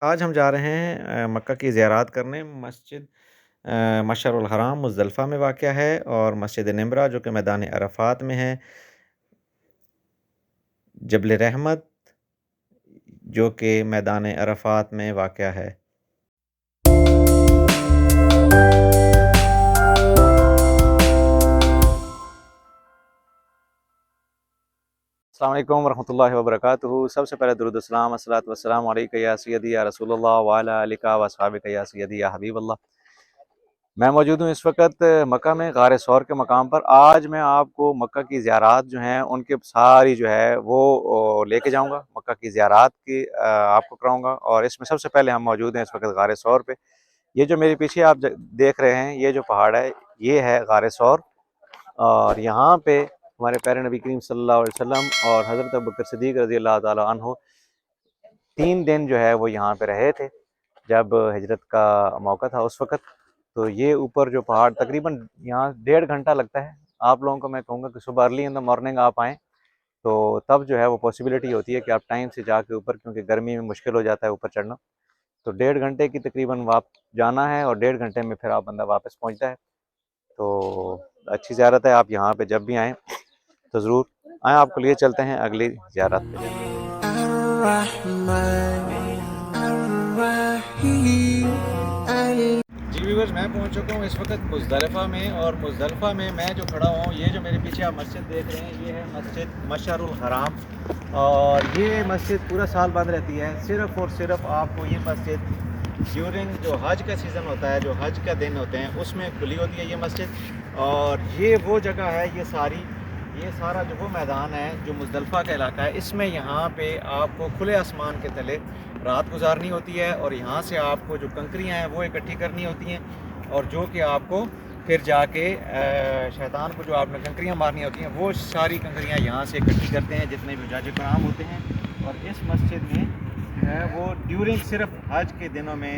آج ہم جا رہے ہیں مکہ کی زیارات کرنے۔ مسجد مشعر الحرام مزدلفہ میں واقع ہے، اور مسجد نمرہ جو کہ میدان عرفات میں ہے، جبل رحمت جو کہ میدان عرفات میں واقع ہے۔ السلام علیکم ورحمۃ اللہ وبرکاتہ۔ سب سے پہلے درود السلام، الصلاۃ والسلام علیکہ یا سیدی یا رسول اللہ وعلی آلک و اصحابک یا سیدی یا حبیب اللہ۔ میں موجود ہوں اس وقت مکہ میں غار ثور کے مقام پر۔ آج میں آپ کو مکہ کی زیارات جو ہیں ان کے ساری جو ہے وہ لے کے جاؤں گا، مکہ کی زیارات کی آپ کو کراؤں گا۔ اور اس میں سب سے پہلے ہم موجود ہیں اس وقت غار ثور پہ۔ یہ جو میرے پیچھے آپ دیکھ رہے ہیں، یہ جو پہاڑ ہے یہ ہے غار ثور، اور یہاں پہ ہمارے پیارے نبی کریم صلی اللہ علیہ وسلم اور حضرت ابوبکر صدیق رضی اللہ تعالی عنہ 3 دن جو ہے وہ یہاں پہ رہے تھے جب ہجرت کا موقع تھا اس وقت۔ تو یہ اوپر جو پہاڑ تقریباً یہاں 1.5 گھنٹہ لگتا ہے۔ آپ لوگوں کو میں کہوں گا کہ صبح ارلی ان دا مارننگ آپ آئیں تو تب جو ہے وہ پاسبلٹی ہوتی ہے کہ آپ ٹائم سے جا کے اوپر، کیونکہ گرمی میں مشکل ہو جاتا ہے اوپر چڑھنا۔ تو 1.5 گھنٹے کی تقریباً جانا ہے، اور 1.5 گھنٹے میں پھر آپ بندہ واپس پہنچتا ہے۔ تو اچھی زیارت ہے، آپ یہاں پہ جب بھی آئیں تو ضرور آئیں۔ آپ کو لیے چلتے ہیں اگلی زیارت پہ۔ جی ویورز، میں پہنچ چکا ہوں اس وقت مزدلفہ میں، اور مزدلفہ میں میں جو کھڑا ہوں، یہ جو میرے پیچھے آپ مسجد دیکھ رہے ہیں، یہ ہے مسجد مشعر الحرام، اور یہ مسجد پورا سال بند رہتی ہے۔ صرف اور صرف آپ کو یہ مسجد ڈیورنگ جو حج کا سیزن ہوتا ہے، جو حج کا دن ہوتے ہیں، اس میں کھلی ہوتی ہے یہ مسجد۔ اور یہ وہ جگہ ہے، یہ سارا جو وہ میدان ہے جو مزدلفہ کا علاقہ ہے، اس میں یہاں پہ آپ کو کھلے آسمان کے تلے رات گزارنی ہوتی ہے، اور یہاں سے آپ کو جو کنکریاں ہیں وہ اکٹھی کرنی ہوتی ہیں، اور جو کہ آپ کو پھر جا کے شیطان کو جو آپ نے کنکریاں مارنی ہوتی ہیں، وہ ساری کنکریاں یہاں سے اکٹھی کرتے ہیں جتنے بھی حجاج کرام ہوتے ہیں۔ اور اس مسجد میں جو ہے وہ ڈیورنگ صرف حج کے دنوں میں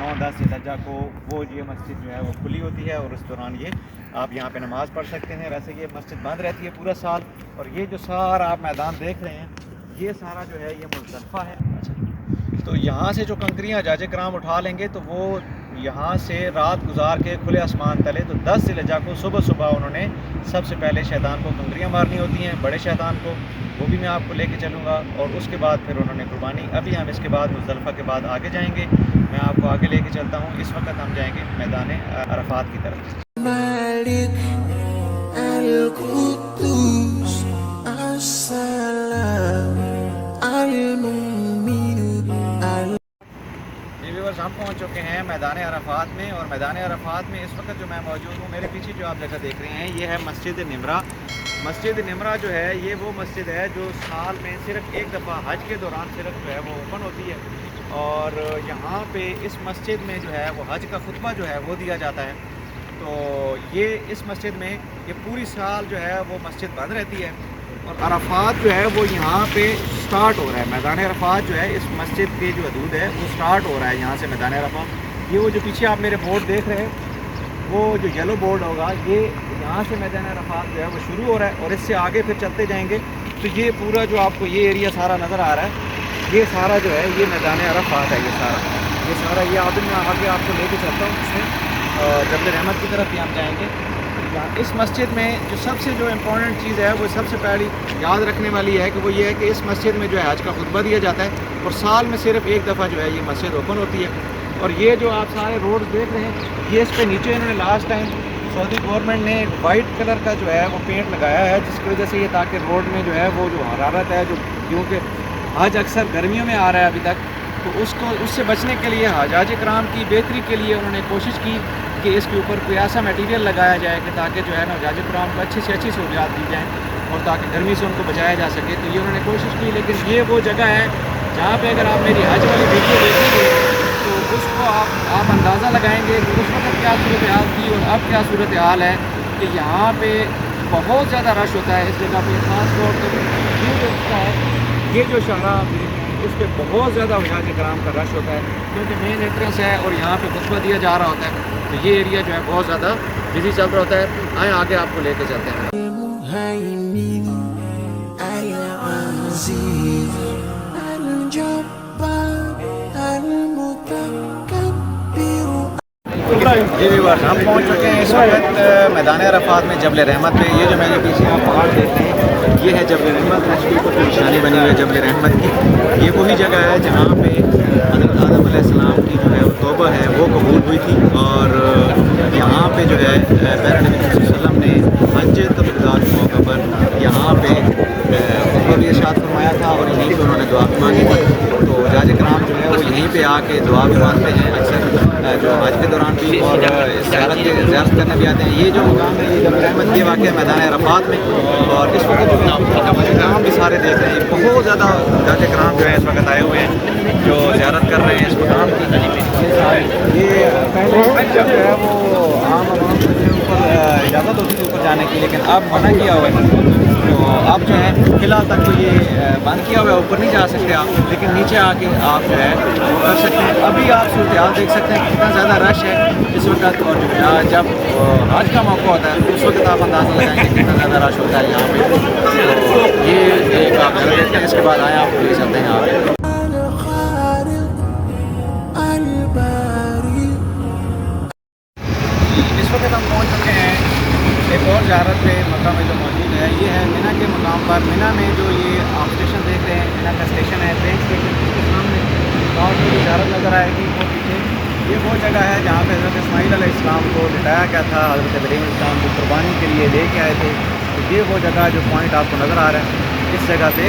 9-10 ذی الحجہ کو وہ یہ مسجد جو ہے وہ کھلی ہوتی ہے، اور اس دوران یہ آپ یہاں پہ نماز پڑھ سکتے ہیں۔ ویسے یہ مسجد بند رہتی ہے پورا سال۔ اور یہ جو سارا آپ میدان دیکھ رہے ہیں، یہ سارا جو ہے یہ مزدلفہ ہے۔ تو یہاں سے جو کنکریاں حجاج کرام اٹھا لیں گے تو وہ یہاں سے رات گزار کے کھلے آسمان تلے، تو 10 ذی الحجہ کو صبح انہوں نے سب سے پہلے شیطان کو کنکریاں مارنی ہوتی ہیں، بڑے شیطان کو، وہ بھی میں آپ کو لے کے چلوں گا۔ اور اس کے بعد پھر انہوں نے قربانی۔ ابھی ہم اس کے بعد مزدلفہ کے بعد آگے جائیں گے، میں آپ کو آگے لے کے چلتا ہوں۔ اس وقت ہم جائیں گے میدان عرفات کی طرف۔ ہم پہنچ چکے ہیں میدان عرفات میں، اور میدان عرفات میں اس وقت جو میں موجود ہوں، میرے پیچھے جو آپ جگہ دیکھ رہے ہیں، یہ ہے مسجد نمرہ۔ مسجد نمرہ جو ہے یہ وہ مسجد ہے جو سال میں صرف ایک دفعہ حج کے دوران صرف جو ہے وہ اوپن ہوتی ہے، اور یہاں پہ اس مسجد میں جو ہے وہ حج کا خطبہ جو ہے وہ دیا جاتا ہے۔ تو یہ اس مسجد میں یہ پوری سال جو ہے وہ مسجد بند رہتی ہے، اور عرفات جو ہے وہ یہاں پہ سٹارٹ ہو رہا ہے۔ میدان عرفات جو ہے اس مسجد کی جو حدود ہے وہ سٹارٹ ہو رہا ہے یہاں سے میدان عرفات۔ یہ وہ جو پیچھے آپ میرے بورڈ دیکھ رہے ہیں، وہ جو یلو بورڈ ہوگا، یہ یہاں سے میدان عرفات جو ہے وہ شروع ہو رہا ہے، اور اس سے آگے پھر چلتے جائیں گے تو یہ پورا جو آپ کو یہ ایریا سارا نظر آ رہا ہے، یہ سارا جو ہے یہ میدان عرفات ہے۔ یہ سارا یہ آدمی میں آگے آپ کو لے کے چلتا ہوں اس میں، جبل رحمت کی طرف بھی ہم جائیں گے۔ اس مسجد میں جو سب سے جو امپورٹنٹ چیز ہے وہ سب سے پہلی یاد رکھنے والی ہے کہ وہ یہ ہے کہ اس مسجد میں جو ہے حج کا خطبہ دیا جاتا ہے، اور سال میں صرف ایک دفعہ جو ہے یہ مسجد اوپن ہوتی ہے۔ اور یہ جو آپ سارے روڈ دیکھ رہے ہیں، یہ اس پہ نیچے انہوں نے لاسٹ ٹائم سعودی گورنمنٹ نے وائٹ کلر کا جو ہے وہ پینٹ لگایا ہے، جس کی وجہ سے یہ تاکہ روڈ میں جو ہے وہ جو حرارت ہے، جو کیونکہ حج اکثر گرمیوں میں آ رہا ہے ابھی تک، تو اس سے بچنے کے لیے حجاج کرام کی بہتری کے لیے انہوں نے کوشش کی کہ اس کے اوپر کوئی ایسا میٹیریل لگایا جائے کہ تاکہ جو ہے نا حجاج کرام کو اچھی سے اچھی سہولیات دی جائیں، اور تاکہ گرمی سے ان کو بچایا جا سکے۔ تو یہ انہوں نے کوشش کی، لیکن یہ وہ جگہ ہے جہاں پہ اگر آپ میری حج والی ویڈیو دیکھیں گے تو اس کو آپ اندازہ لگائیں گے کہ اس وقت کیا صورتحال تھی اور اب کیا صورتحال ہے، کہ یہاں پہ بہت زیادہ رش ہوتا ہے اس جگہ پہ، خاص طور پر یہ جو شاہراہ اس پہ بہت زیادہ حجاج کرام کا رش ہوتا ہے، کیونکہ مین انٹرنس ہے اور یہاں پہ خطبہ دیا جا رہا ہوتا ہے، تو یہ ایریا جو ہے بہت زیادہ بزی چل رہا ہوتا ہے۔ آئیں آگے آپ کو لے کے چلتے ہیں۔ جی ویورز ہم پہنچ چکے ہیں اس وقت میدان عرفات میں جبل رحمت پہ. یہ جو میرے پیچھے آپ پہاڑ دیکھتے ہیں یہ ہے جبل رحمت. تشریف پر نشانی بنی ہوئی ہے جبل رحمت کی. یہ وہی جگہ ہے جہاں پہ حضرت آدم علیہ السلام کی جو ہے توبہ ہے وہ قبول ہوئی تھی, اور یہاں پہ جو ہے پیارے نبی صلی اللہ علیہ وسلم نے حج تبرکہ کے موقع پر یہاں پہ خطبہ بھی ارشاد فرمایا تھا, اور یہیں پہ انہوں نے دعا بھی مانگی تھی. تو حجاج کرام جو ہے وہ یہیں پہ آ کے دعا بھی مانگتے ہیں اکثر, جو حج کے دوران بھی, اور زیارت کرنے بھی آتے ہیں. یہ جو مقام ہے یہ جبل رحمت یہ واقع ہے میدان عرفات میں, اور اس وقت حج کرام بھی سارے دیکھ رہے ہیں. بہت زیادہ حجاج کرام جو ہے اس وقت آئے ہوئے ہیں جو زیارت کر رہے ہیں اس مقام کی. یہ پہلے جو ہے وہ عام عوام کے اوپر اجازت ہوتی تھی اوپر جانے کی, لیکن اب منع کیا ہوا ہے. تو آپ جو ہے فی الحال تک تو یہ بند کیا ہوا ہے, اوپر نہیں جا سکتے آپ, لیکن نیچے آ کے آپ جو ہے وہ کر سکتے ہیں. ابھی آپ صورتحال دیکھ سکتے ہیں کتنا زیادہ رش ہے اس وقت, اور جب حج کا موقع ہوتا ہے تو اس وقت آپ اندازہ لگائیں گے کتنا زیادہ رش ہوتا ہے یہاں پہ. تو یہ ایک آپ نظر دیکھتے ہیں, اس کے بعد آئیں آپ لے چلتے ہیں یہاں پہ. اس وقت ہم پہنچ چکے ہیں ایک اور زیارت پہ مکہ میں جو موجود ہے. یہ ہے مینا کے مقام پر. مینا میں جو یہ آپ اسٹیشن دیکھ رہے ہیں, مینا کا اسٹیشن ہے, ٹرین اسٹیشن, اس کے سامنے گاؤں کی زیارت نظر آئے گی وہ پیچھے. یہ وہ جگہ ہے جہاں پہ حضرت اسماعیل علیہ السلام کو لٹایا گیا تھا, حضرت ابراہیم علیہ السلام کو قربانی کے لیے لے کے آئے تھے. تو یہ وہ جگہ جو پوائنٹ آپ کو نظر آ رہا ہے, اس جگہ پہ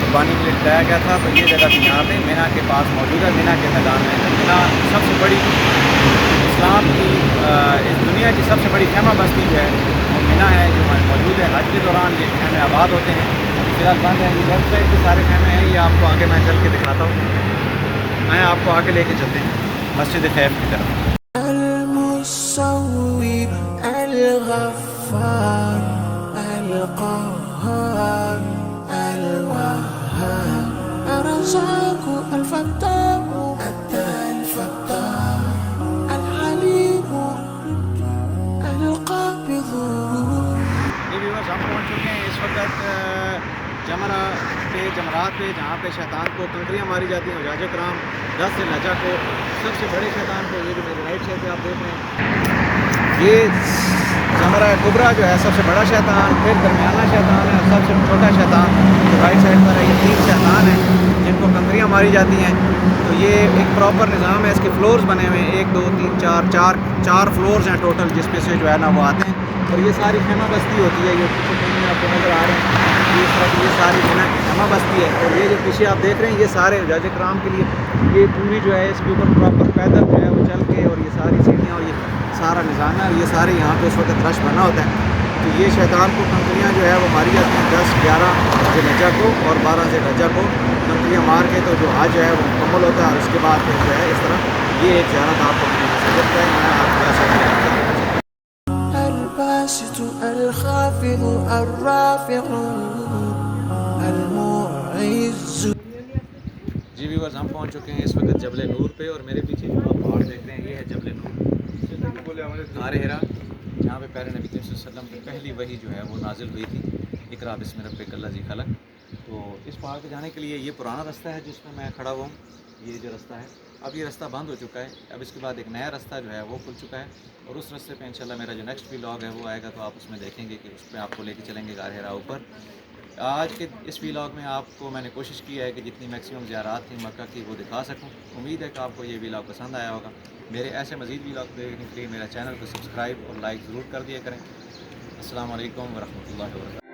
قربانی کے لیے لٹایا گیا تھا. تو یہ جگہ بھی یہاں پہ مینا کے پاس موجود ہے, مینا کے میدان میں. مینا سب سے بڑی اسلام کی اس دنیا کی سب سے بڑی خیمہ بستی جو ہے وہ مینا ہے, جو موجود ہے. حج کے دوران یہ خیمے آباد ہوتے ہیں, فی الحال بند ہیں. یہ لیفٹ سائڈ کے سارے خیمے ہیں, یہ آپ کو آگے میں چل کے دکھاتا ہوں. میں آپ کو آگے لے کے چلتے ہیں مسجد خیف کی طرف. المصور الغفار القهار الوهاب الرزاق الفتاح الفتاح العليم القابض. یہ ویورز ہم پہنچ چکے ہیں اس وقت جمرات پہ, جہاں پہ شیطان کو کنکریاں ماری جاتی ہیں. حجاج کرام 10 ذی الحجہ کو سب سے بڑے شیطان کو, یہ جو میرے رائٹ سائڈ پہ آپ دیکھ رہے ہیں, یہ جمرہ کبریٰ جو ہے سب سے بڑا شیطان, پھر درمیانہ شیطان ہے, اور سب سے چھوٹا شیطان جو رائٹ سائڈ پر ہے. یہ 3 شیطان ہیں جن کو کنکریاں ماری جاتی ہیں. تو یہ ایک پراپر نظام ہے, اس کے فلورز بنے ہوئے ہیں, 1 2 3 4 فلورز ہیں ٹوٹل, جس پہ سے جو ہے نا وہ آتے ہیں. اور یہ ساری خیمہ بستی ہوتی ہے. یہ پیچھے خیمے آپ کو نظر آ رہے ہیں, اس طرف یہ ساری خیمہ بستی ہے. اور یہ جو پیچھے آپ دیکھ رہے ہیں یہ سارے حجاج کرام کے لیے یہ پوری جو ہے اس کے اوپر پراپر پیدل جو ہے وہ چل کے, اور یہ ساری سیڑھیاں اور یہ سارا نظام ہے, اور یہ سارے یہاں پہ اس وقت رش بنا ہوتا ہے. تو یہ شیطان کو کنکریاں جو ہے وہ ماری جاتی ہیں 10 11 ذی الحجہ کو اور 12 ذی الحجہ کو کنکریاں مار کے. تو جو حج ہے وہ مکمل ہوتا ہے, اور اس کے بعد پھر جو ہے اس طرح یہ ایک زیارت آپ کو سجد ہے. میں آپ کو ایسا الباسط الخافض الرافع المعز. جی ویورز ہم پہنچ چکے ہیں اس وقت جبل نور پہ, اور میرے پیچھے جو آپ پہاڑ دیکھ رہے ہیں یہ ہے جبل نور غار ہرا, جہاں پہ پیارے نبی صلی اللہ علیہ وسلم کی پہلی وحی جو ہے وہ نازل ہوئی تھی, اقرا بسم ربک الذی خلق. تو اس پہاڑ پہ جانے کے لیے یہ پرانا رستہ ہے جس میں کھڑا ہوا ہوں. یہ جو رستہ ہے اب یہ رستہ بند ہو چکا ہے. اب اس کے بعد ایک نیا رستہ جو ہے وہ کھل چکا ہے, اور اس رستے پہ انشاءاللہ میرا جو نیکسٹ ویلاگ ہے وہ آئے گا, تو آپ اس میں دیکھیں گے کہ اس پہ آپ کو لے کے چلیں گے غار ہرا اوپر. آج کے اس ویلاگ میں آپ کو میں نے کوشش کی ہے کہ جتنی میکسیمم زیارات تھیں مکہ کی وہ دکھا سکوں. امید ہے کہ آپ کو یہ ویلاگ پسند آیا ہوگا. میرے ایسے مزید ویلاگ دیکھنے کے لیے میرا چینل کو سبسکرائب اور لائک ضرور کر دیا کریں. السلام علیکم ورحمۃ اللہ وبرکاتہ.